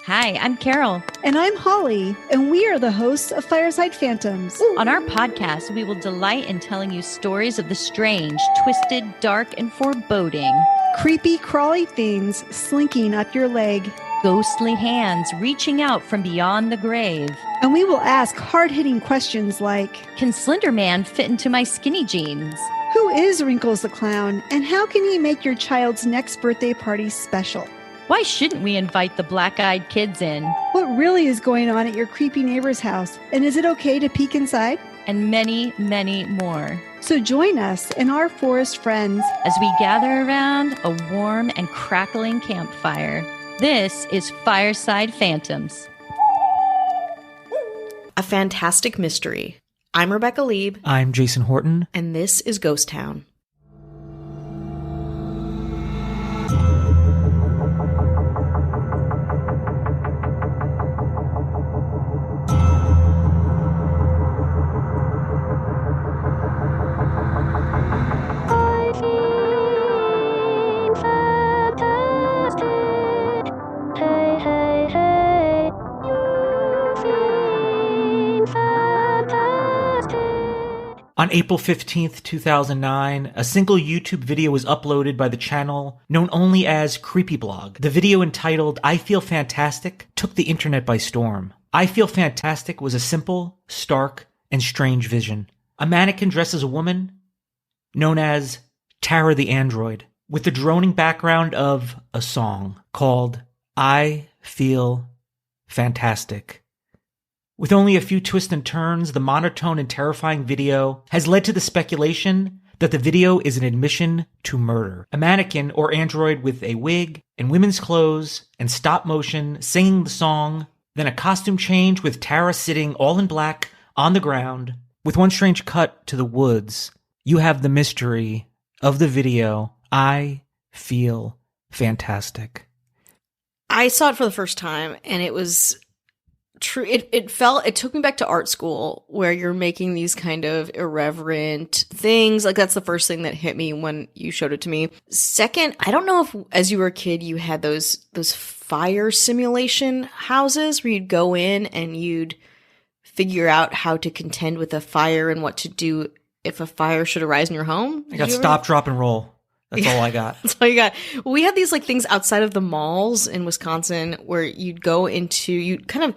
Hi, I'm Carol. And I'm Holly, and we are the hosts of Fireside Phantoms. On our podcast, we will delight in telling you stories of the strange, twisted, dark, and foreboding. Creepy, crawly things slinking up your leg. Ghostly hands reaching out from beyond the grave. And we will ask hard-hitting questions like, can Slender Man fit into my skinny jeans? Who is Wrinkles the Clown, and how can he make your child's next birthday party special? Why shouldn't we invite the black-eyed kids in? What really is going on at your creepy neighbor's house? And is it okay to peek inside? And many, many more. So join us and our forest friends as we gather around a warm and crackling campfire. This is Fireside Phantoms. A fantastic mystery. I'm Rebecca Lieb. I'm Jason Horton. And this is Ghost Town. On April 15th, 2009, a single YouTube video was uploaded by the channel known only as Creepyblog. The video, entitled I Feel Fantastic, took the internet by storm. I Feel Fantastic was a simple, stark, and strange vision. A mannequin dressed as a woman, known as Tara the Android, with the droning background of a song called I Feel Fantastic. With only a few twists and turns, the monotone and terrifying video has led to the speculation that the video is an admission to murder. A mannequin or android with a wig and women's clothes and stop motion singing the song, then a costume change with Tara sitting all in black on the ground. With one strange cut to the woods, you have the mystery of the video, I Feel Fantastic. I saw it for the first time, and it was true. It took me back to art school, where you're making these kind of irreverent things. Like, that's the first thing that hit me when you showed it to me. Second, I don't know if as you were a kid you had those fire simulation houses where you'd go in and you'd figure out how to contend with a fire and what to do if a fire should arise in your home. I got stop, drop, and roll. That's all I got. That's all you got. We had these like things outside of the malls in Wisconsin where you'd go into, you'd kind of,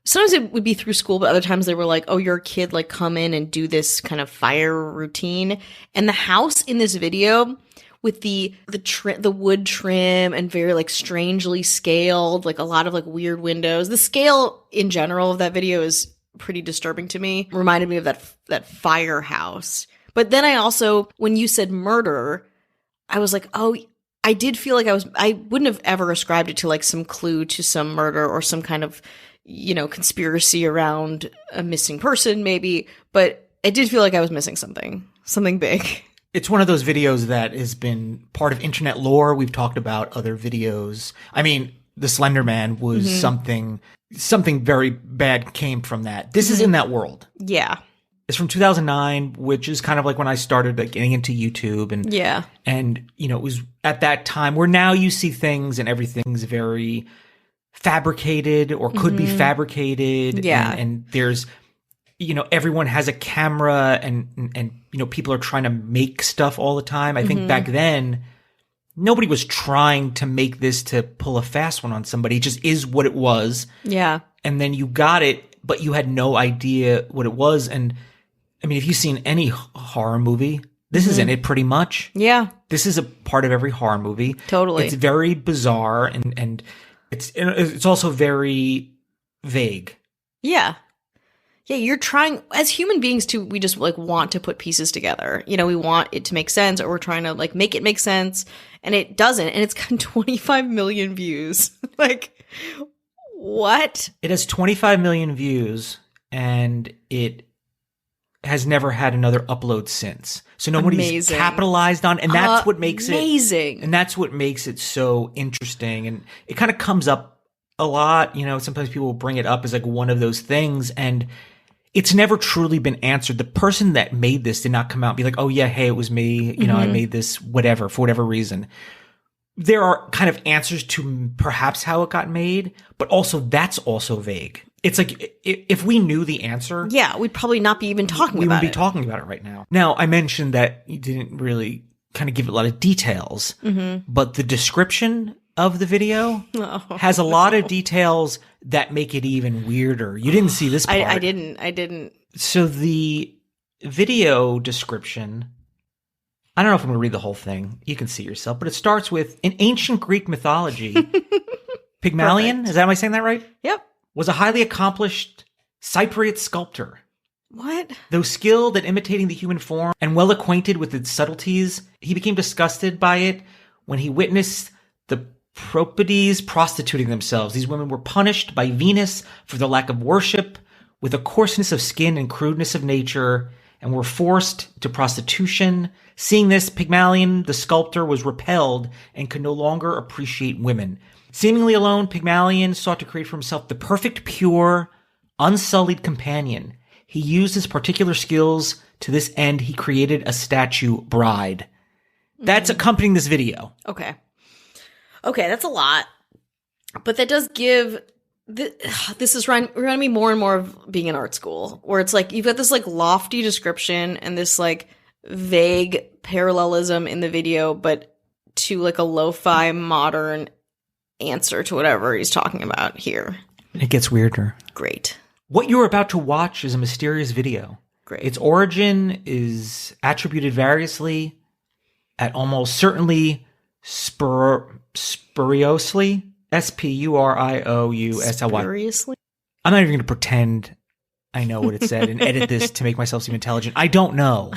sometimes it would be through school, but other times they were like, oh, you're a kid, like come in and do this kind of fire routine. And the house in this video with the wood trim and very like strangely scaled, like a lot of like weird windows. The scale in general of that video is pretty disturbing to me. Reminded me of that firehouse. But then I also, when you said murder, I was like, oh, I did feel like I wouldn't have ever ascribed it to like some clue to some murder or some kind of, conspiracy around a missing person maybe, but I did feel like I was missing something big. It's one of those videos that has been part of internet lore. We've talked about other videos. I mean, the Slender Man was something very bad came from that. This is in that world. Yeah. It's from 2009, which is kind of like when I started like getting into YouTube and it was at that time where now you see things and everything's very fabricated or could be fabricated. Yeah. And there's, everyone has a camera and people are trying to make stuff all the time. I think back then, nobody was trying to make this to pull a fast one on somebody. It just is what it was. Yeah. And then you got it, but you had no idea what it was. And I mean, if you've seen any horror movie, this is in it pretty much. Yeah. This is a part of every horror movie. Totally. It's very bizarre and it's also very vague. Yeah. Yeah, you're trying, as human beings too, we just like want to put pieces together. We want it to make sense, or we're trying to like make it make sense, and it doesn't. And it's got 25 million views. Like, what? It has 25 million views, and it has never had another upload since. So nobody's capitalized on, and that's what makes it amazing. And that's what makes it so interesting. And it kind of comes up a lot. Sometimes people will bring it up as like one of those things, and it's never truly been answered. The person that made this did not come out and be like, oh yeah, hey, it was me. I made this, whatever, for whatever reason. there are kind of answers to perhaps how it got made, but also that's also vague. It's like if we knew the answer, Yeah, we'd probably not be even talking we about wouldn't be it. talking about it right now. Now, I mentioned that you didn't really kind of give it a lot of details, but the description of the video has a lot of details that make it even weirder. You didn't see this part. I didn't. So the video description, I don't know if I'm going to read the whole thing. You can see yourself, but it starts with, in ancient Greek mythology, Pygmalion, am I saying that right? Yep. Was a highly accomplished Cypriot sculptor. What? Though skilled at imitating the human form and well acquainted with its subtleties, he became disgusted by it when he witnessed the Propides prostituting themselves. These women were punished by Venus for their lack of worship, with a coarseness of skin and crudeness of nature, and were forced to prostitution. Seeing this, Pygmalion, the sculptor, was repelled and could no longer appreciate women. Seemingly alone, Pygmalion sought to create for himself the perfect, pure, unsullied companion. He used his particular skills. To this end, he created a statue bride. That's accompanying this video. Okay. Okay, that's a lot. But that does give... This is reminding me more and more of being in art school, where it's like you've got this like lofty description and this like vague parallelism in the video, but to like a lo-fi modern answer to whatever he's talking about here. It gets weirder. Great. What you're about to watch is a mysterious video. Great. Its origin is attributed variously, at almost certainly spuriously, Spuriously. Seriously? I'm not even going to pretend I know what it said and edit this to make myself seem intelligent. I don't know.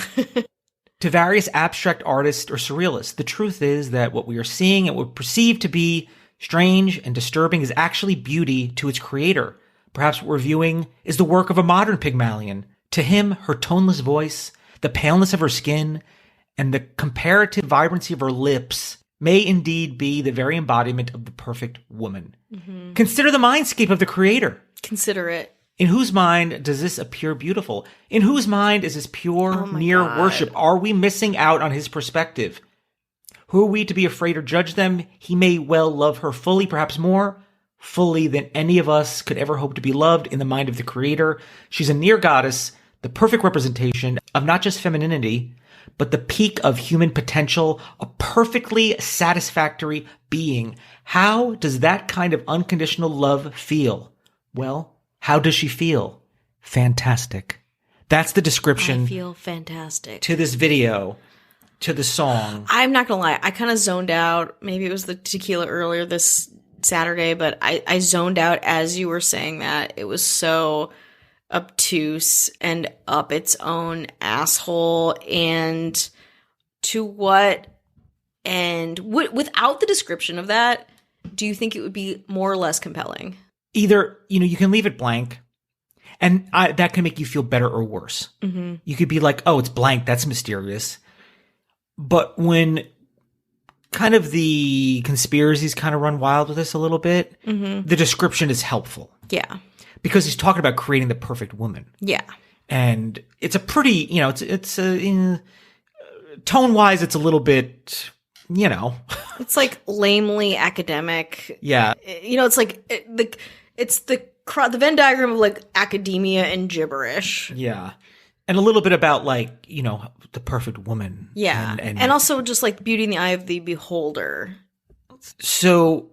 To various abstract artists or surrealists, the truth is that what we are seeing and what we perceive to be strange and disturbing is actually beauty to its creator. Perhaps what we're viewing is the work of a modern Pygmalion. To him, her toneless voice, the paleness of her skin, and the comparative vibrancy of her lips may indeed be the very embodiment of the perfect woman. Mm-hmm. Consider the mindscape of the creator. Consider it. In whose mind does this appear beautiful? In whose mind is this pure, near worship? Are we missing out on his perspective? Who are we to be afraid or judge them? He may well love her fully, perhaps more fully than any of us could ever hope to be loved in the mind of the creator. She's a near goddess, the perfect representation of not just femininity, but the peak of human potential, a perfectly satisfactory being. How does that kind of unconditional love feel? Well, how does she feel? Fantastic. That's the description. I feel fantastic. To this video, to the song. I'm not gonna lie, I kind of zoned out. Maybe it was the tequila earlier this Saturday, but I zoned out as you were saying that. It was so obtuse and up its own asshole, and to what end? Without the description of that, do you think it would be more or less compelling? Either, you can leave it blank, and that can make you feel better or worse. Mm-hmm. You could be like, oh, it's blank, that's mysterious. But when kind of the conspiracies kind of run wild with this a little bit, the description is helpful. Yeah. Because he's talking about creating the perfect woman. Yeah. And it's a pretty, it's tone-wise, it's a little bit, It's like lamely academic. Yeah. It's like it's the Venn diagram of like academia and gibberish. Yeah. And a little bit about like, the perfect woman. Yeah. And also just like beauty in the eye of the beholder. So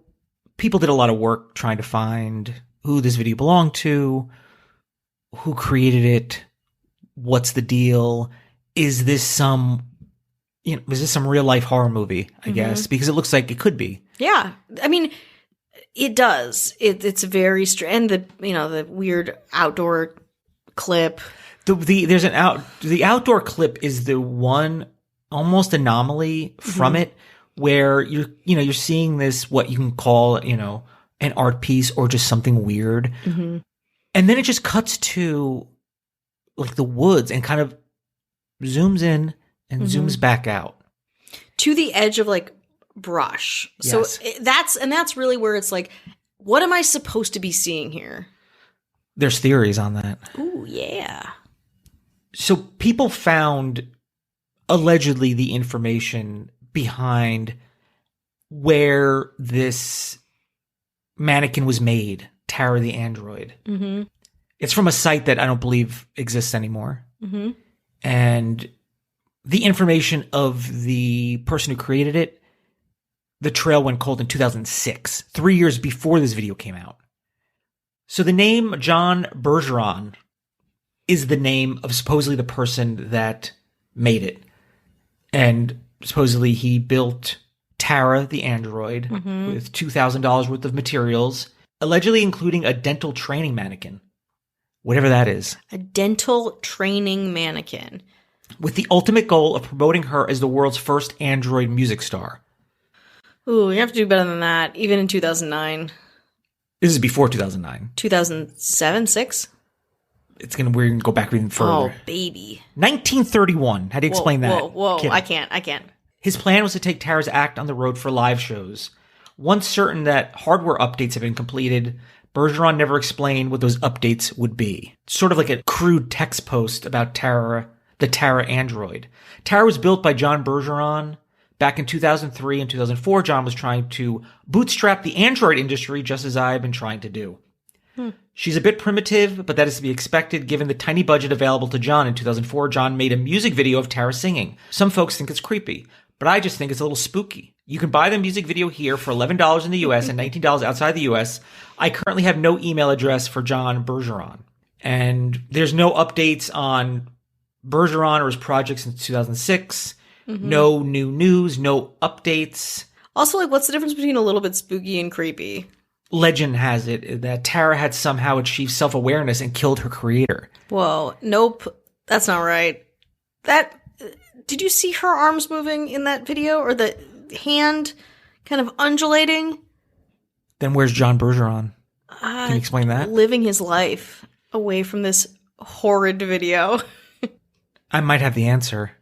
people did a lot of work trying to find who this video belonged to, who created it, what's the deal, is this some real life horror movie, I guess, because it looks like it could be. Yeah. I mean, it does. It's very strange. And the weird outdoor clip. The outdoor clip is the one almost anomaly from it where you're seeing this, what you can call, an art piece or just something weird. Mm-hmm. And then it just cuts to like the woods and kind of zooms in and zooms back out to the edge of like brush. Yes. So that's really where it's like, what am I supposed to be seeing here? There's theories on that. Ooh, yeah. So people found allegedly the information behind where this mannequin was made, Tara the android. Mm-hmm. It's from a site that I don't believe exists anymore. Mm-hmm. And the information of the person who created it, the trail went cold in 2006, 3 years before this video came out. So the name John Bergeron is the name of supposedly the person that made it. And supposedly he built Tara, the android, with $2,000 worth of materials, allegedly including a dental training mannequin, whatever that is. A dental training mannequin. With the ultimate goal of promoting her as the world's first android music star. Ooh, you have to do better than that, even in 2009. This is before 2009. 2007, 6? We're gonna go back even further. Oh, baby. 1931. How do you explain that? Whoa. Kidding. I can't. His plan was to take Tara's act on the road for live shows. Once certain that hardware updates had been completed, Bergeron never explained what those updates would be. Sort of like a crude text post about Tara, the Tara android. Tara was built by John Bergeron. Back in 2003 and 2004, John was trying to bootstrap the android industry just as I have been trying to do. She's a bit primitive, but that is to be expected given the tiny budget available to John. In 2004, John made a music video of Tara singing. Some folks think it's creepy, but I just think it's a little spooky. You can buy the music video here for $11 in the US and $19 outside the US. I currently have no email address for John Bergeron. And there's no updates on Bergeron or his project since 2006. No new news, no updates. Also, like, what's the difference between a little bit spooky and creepy? Legend has it that Tara had somehow achieved self-awareness and killed her creator. Whoa, nope. That's not right. Did you see her arms moving in that video? Or the hand kind of undulating? Then where's John Bergeron? Can you explain that? Living his life away from this horrid video. I might have the answer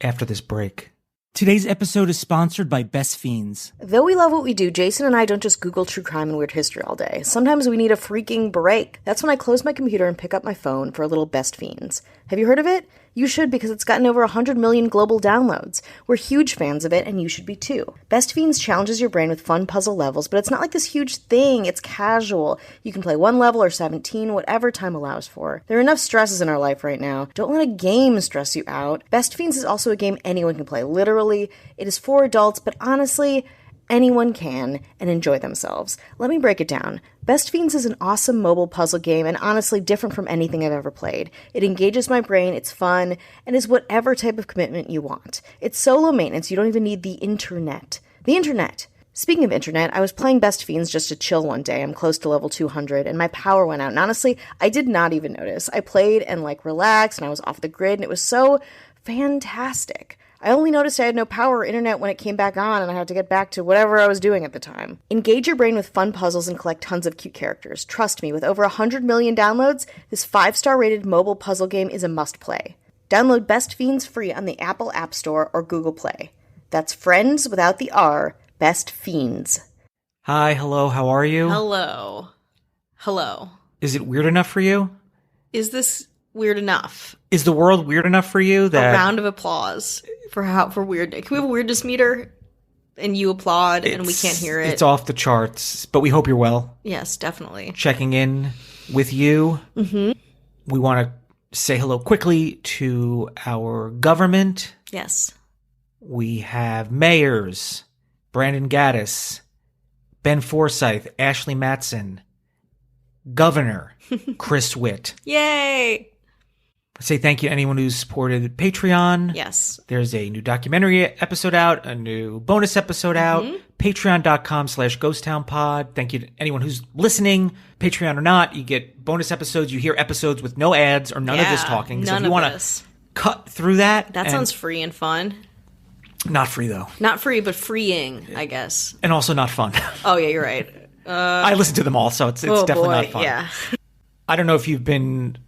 after this break. Today's episode is sponsored by Best Fiends. Though we love what we do, Jason and I don't just Google true crime and weird history all day. Sometimes we need a freaking break. That's when I close my computer and pick up my phone for a little Best Fiends. Have you heard of it? You should, because it's gotten over 100 million global downloads. We're huge fans of it, and you should be too. Best Fiends challenges your brain with fun puzzle levels, but it's not like this huge thing. It's casual. You can play 1 level or 17, whatever time allows for. There are enough stresses in our life right now. Don't let a game stress you out. Best Fiends is also a game anyone can play. Literally, it is for adults, but honestly, anyone can and enjoy themselves. Let me break it down. Best Fiends is an awesome mobile puzzle game and honestly different from anything I've ever played. It engages my brain, it's fun, and is whatever type of commitment you want. It's solo maintenance, you don't even need the internet. The internet! Speaking of internet, I was playing Best Fiends just to chill one day. I'm close to level 200, and my power went out. And honestly, I did not even notice. I played and relaxed, and I was off the grid, and it was so fantastic. I only noticed I had no power or internet when it came back on and I had to get back to whatever I was doing at the time. Engage your brain with fun puzzles and collect tons of cute characters. Trust me, with over 100 million downloads, this 5-star rated mobile puzzle game is a must-play. Download Best Fiends free on the Apple App Store or Google Play. That's friends without the R, Best Fiends. Hi, hello, how are you? Hello. Is it weird enough for you? Is this weird enough? Is the world weird enough for you that... A round of applause for weird. Can we have a weirdness meter? And you applaud and we can't hear it. It's off the charts, but we hope you're well. Yes, definitely. Checking in with you. We want to say hello quickly to our government. Yes. We have mayors, Brandon Gaddis, Ben Forsyth, Ashley Matson, Governor Chris Witt. Yay! Say thank you to anyone who's supported Patreon. Yes. There's a new documentary episode out, a new bonus episode out. Patreon.com/GhostTownPod. Thank you to anyone who's listening, Patreon or not. You get bonus episodes. You hear episodes with no ads or none of this talking. So if you want to cut through that. That sounds free and fun. Not free, though. Not free, but freeing, I guess. And also not fun. Oh, yeah, you're right. I listen to them all, so it's definitely not fun. Yeah. I don't know if you've been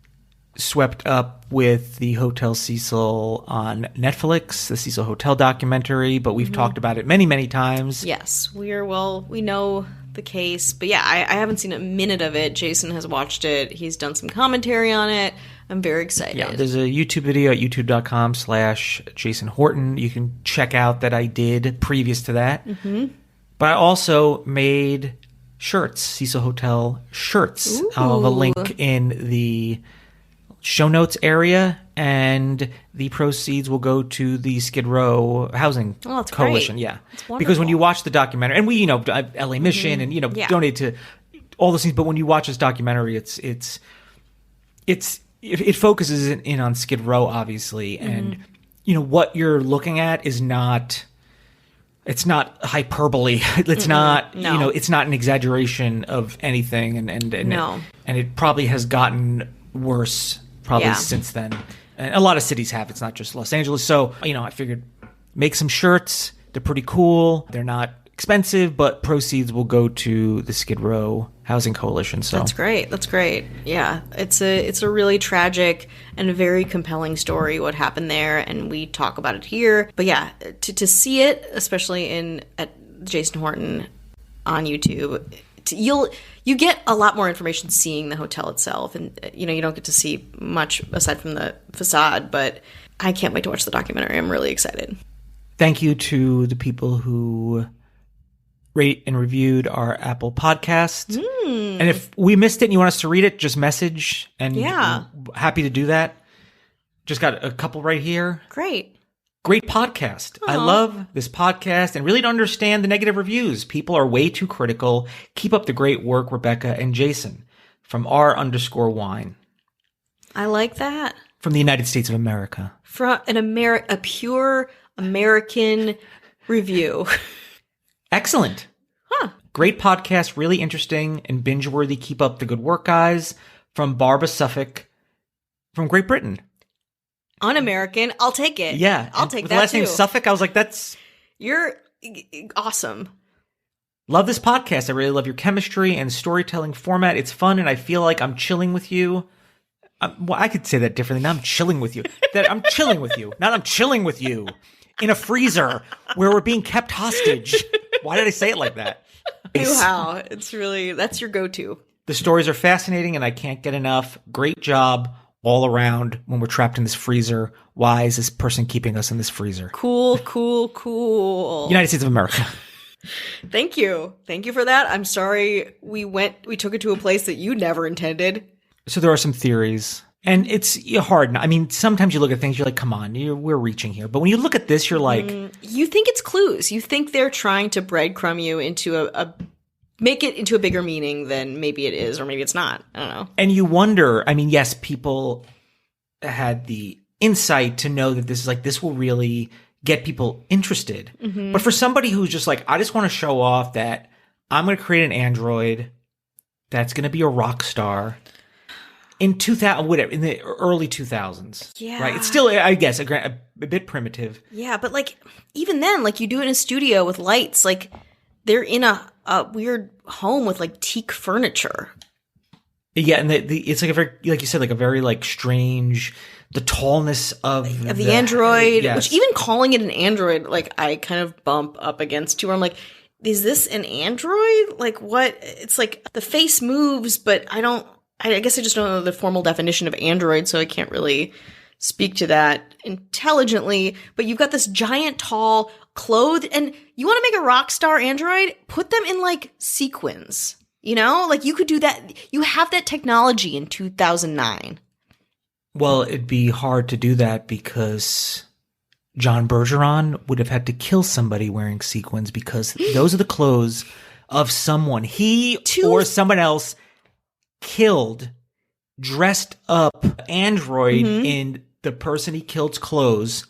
swept up with the Hotel Cecil on Netflix, the Cecil Hotel documentary, but we've talked about it many, many times. Yes, we know the case, but yeah, I haven't seen a minute of it. Jason has watched it. He's done some commentary on it. I'm very excited. Yeah, there's a YouTube video at youtube.com/Jason Horton. You can check out that I did previous to that. Mm-hmm. But I also made shirts, Cecil Hotel shirts. Ooh. I'll have a link in the show notes area, and the proceeds will go to the Skid Row Housing that's Coalition. great. Yeah, That's because when you wonderful. watch the documentary, and we, LA Mission, and Yeah. donate to all those things. But when you watch this documentary, it focuses in on Skid Row, obviously, and what you're looking at is not. It's not hyperbole. It's not, no. It's not an exaggeration of anything, and No. and it probably has gotten worse Yeah. since then. And a lot of cities have. It's not just Los Angeles. So, I figured make some shirts. They're pretty cool. They're not expensive, but proceeds will go to the Skid Row Housing Coalition. So That's great. That's great. Yeah, it's a really tragic and a very compelling story what happened there, and we talk about it here. But yeah, to see it, especially at Jason Horton on YouTube, you get a lot more information seeing the hotel itself, and you don't get to see much aside from the facade. But I can't wait to watch the documentary. I'm really excited. thank you to the people who rate and reviewed our Apple podcast. And if we missed it and you want us to read it, just message, and Yeah. we're happy to do that. Just got a couple right here. Great. Great podcast. I love this podcast and really don't understand the negative reviews. People are way too critical. Keep up the great work, Rebecca and Jason. From R_wine. I like that. From the United States of America. From a pure American review. Excellent. Great podcast, really interesting and binge-worthy. Keep up the good work, guys. From Barbara Suffolk from Great Britain. Un-American. I'll take it. Yeah. I'll and take with that the last name too. Suffolk, I was like, that's... You're awesome. Love this podcast. I really love your chemistry and storytelling format. It's fun, and I feel like I'm chilling with you. Well, I could say that differently. Now I'm chilling with you. That I'm chilling with you. Not I'm chilling with you in a freezer where we're being kept hostage. Why did I say it like that? Wow. It's really, that's your go-to. The stories are fascinating, and I can't get enough. Great job all around when we're trapped in this freezer. Why is this person keeping us in this freezer? Cool. United States of America. Thank you. Thank you for that. I'm sorry we took it to a place that you never intended. So there are some theories, and it's hard. I mean, sometimes you look at things, you're like, come on, we're reaching here. But when you look at this, you're like... You think it's clues. You think they're trying to breadcrumb you into make it into a bigger meaning than maybe it is, or maybe it's not. I don't know. And you wonder, I mean, yes, people had the insight to know that this will really get people interested. Mm-hmm. But for somebody who's just like, I just want to show off that I'm going to create an android that's going to be a rock star in 2000, whatever, in the early 2000s. Yeah. Right. It's still, I guess, a bit primitive. Yeah, but even then, you do it in a studio with lights, they're in a weird home with teak furniture. Yeah, and it's a very, like you said, a very strange, the tallness of The android, yes. which even calling it an android, I kind of bump up against too, where I'm like, is this an android? What? It's the face moves, but I guess I just don't know the formal definition of android, so I can't really speak to that intelligently. But you've got this giant, tall, clothed, and you want to make a rock star android? Put them in sequins. You could do that. You have that technology in 2009. Well, it'd be hard to do that because John Bergeron would have had to kill somebody wearing sequins because those are the clothes of someone he or someone else killed, dressed up android in the person he killed's clothes.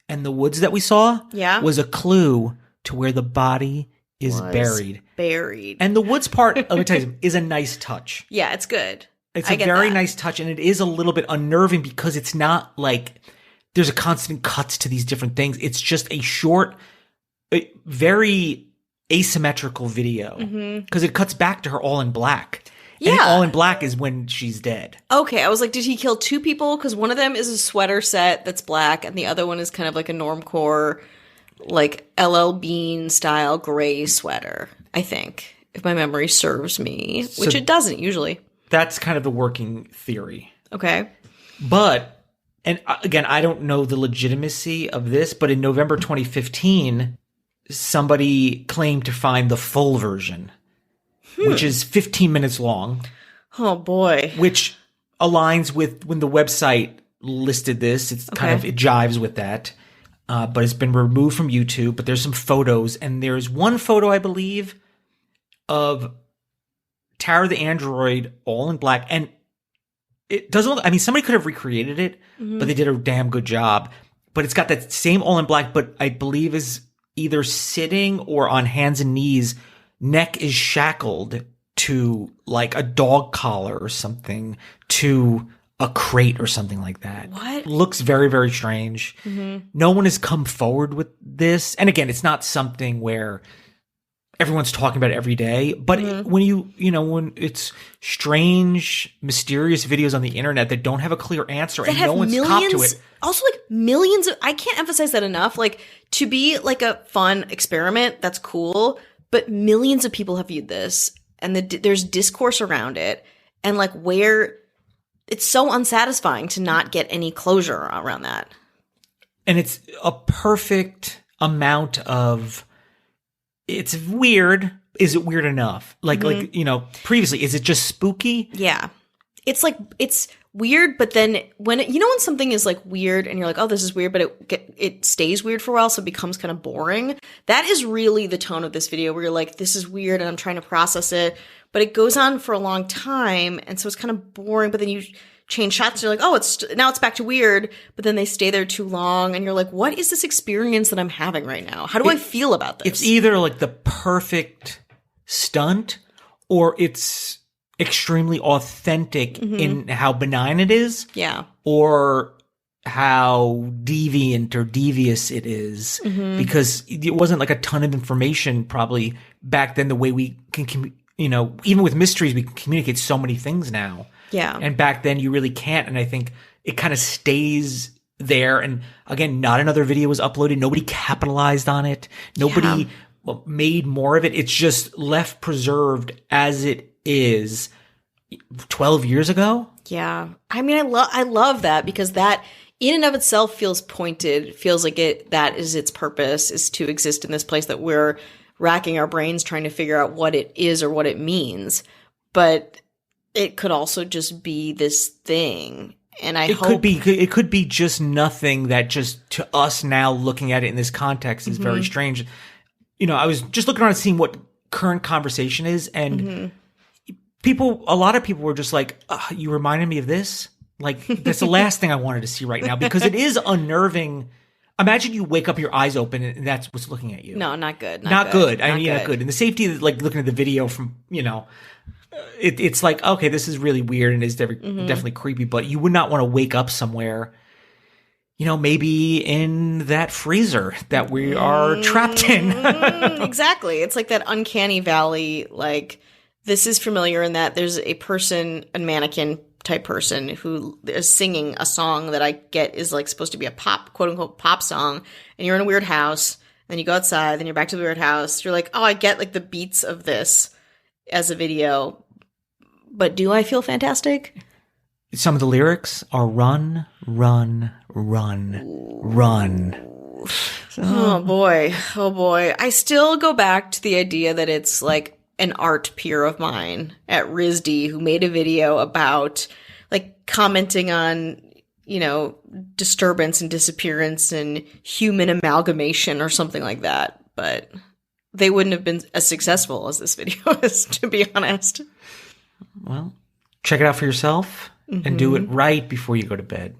And the woods that we saw was a clue to where the body is buried. And the woods part, let me tell you, is a nice touch. Yeah, it's good. It's a very nice touch, and it is a little bit unnerving because it's not there's a constant cuts to these different things. It's just a short, very asymmetrical video because it cuts back to her all in black. Yeah. And all in black is when she's dead. Okay, I was like, did he kill two people? Because one of them is a sweater set that's black, and the other one is kind of a normcore, LL Bean style gray sweater, I think, if my memory serves me, which it doesn't usually. That's kind of the working theory. Okay. But, and again, I don't know the legitimacy of this, but in November 2015, somebody claimed to find the full version, which is 15 minutes long. Oh boy. Which aligns with when the website listed this. It's kind of, it jives with that. But it's been removed from YouTube, but there's some photos, and there's one photo, I believe, of Tara the android all in black, and it doesn't look, I mean, somebody could have recreated it, but they did a damn good job. But it's got that same all in black, but I believe is either sitting or on hands and knees. Neck is shackled to like a dog collar or something, to a crate or something like that. What? Looks very, very strange. No one has come forward with this. And again, it's not something where everyone's talking about it every day, but when when it's strange, mysterious videos on the internet that don't have a clear answer and no one's copped to it. Also, like millions of, I can't emphasize that enough. Like, to be like a fun experiment, that's cool, but millions of people have viewed this, and there's discourse around it, and like where it's so unsatisfying to not get any closure around that. And it's a perfect amount of, it's weird. Is it weird enough? Like, previously, is it just spooky? Yeah. It's like, it's weird, but then when something is like weird and you're like, oh, this is weird, but it stays weird for a while, so it becomes kind of boring. That is really the tone of this video, where you're like, this is weird and I'm trying to process it, but it goes on for a long time, and so it's kind of boring, but then you change shots and you're like, oh, now it's back to weird, but then they stay there too long, and you're like, what is this experience that I'm having right now? How do I feel about this? It's either like the perfect stunt, or it's extremely authentic in how benign it is. Yeah. Or how deviant or devious it is, because it wasn't like a ton of information probably back then, the way we can, even with mysteries, we can communicate so many things now. Yeah. And back then you really can't. And I think it kind of stays there. And again, not another video was uploaded. Nobody capitalized on it. Nobody made more of it. It's just left preserved as it is 12 years ago. Yeah. I mean, I love that, because that in and of itself feels pointed, feels like that is its purpose, is to exist in this place that we're racking our brains trying to figure out what it is or what it means. But it could also just be this thing. And it could be just nothing that just, to us now looking at it in this context, is very strange. I was just looking around and seeing what current conversation is, and a lot of people were just like, you reminded me of this. Like, that's the last thing I wanted to see right now, because it is unnerving. Imagine you wake up, your eyes open, and that's what's looking at you. No, not good. Not good. Not good. And the safety of, like, looking at the video from, it's like, okay, this is really weird and is definitely creepy, but you would not want to wake up somewhere, maybe in that freezer that we are trapped in. Exactly. It's like that uncanny valley, like, this is familiar in that there's a mannequin type person who is singing a song that I get is like supposed to be a pop, quote unquote, pop song. And you're in a weird house, then you go outside, then you're back to the weird house. You're like, oh, I get like the beats of this as a video, but do I feel fantastic? Some of the lyrics are run, run, run, run. Oh boy. I still go back to the idea that it's like an art peer of mine at RISD who made a video about like commenting on, disturbance and disappearance and human amalgamation or something like that. But they wouldn't have been as successful as this video is, to be honest. Well, check it out for yourself and do it right before you go to bed.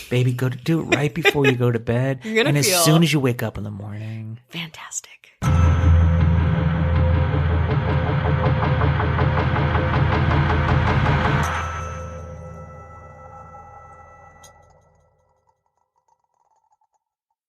Baby, do it right before you go to bed. You're gonna as soon as you wake up in the morning. Fantastic.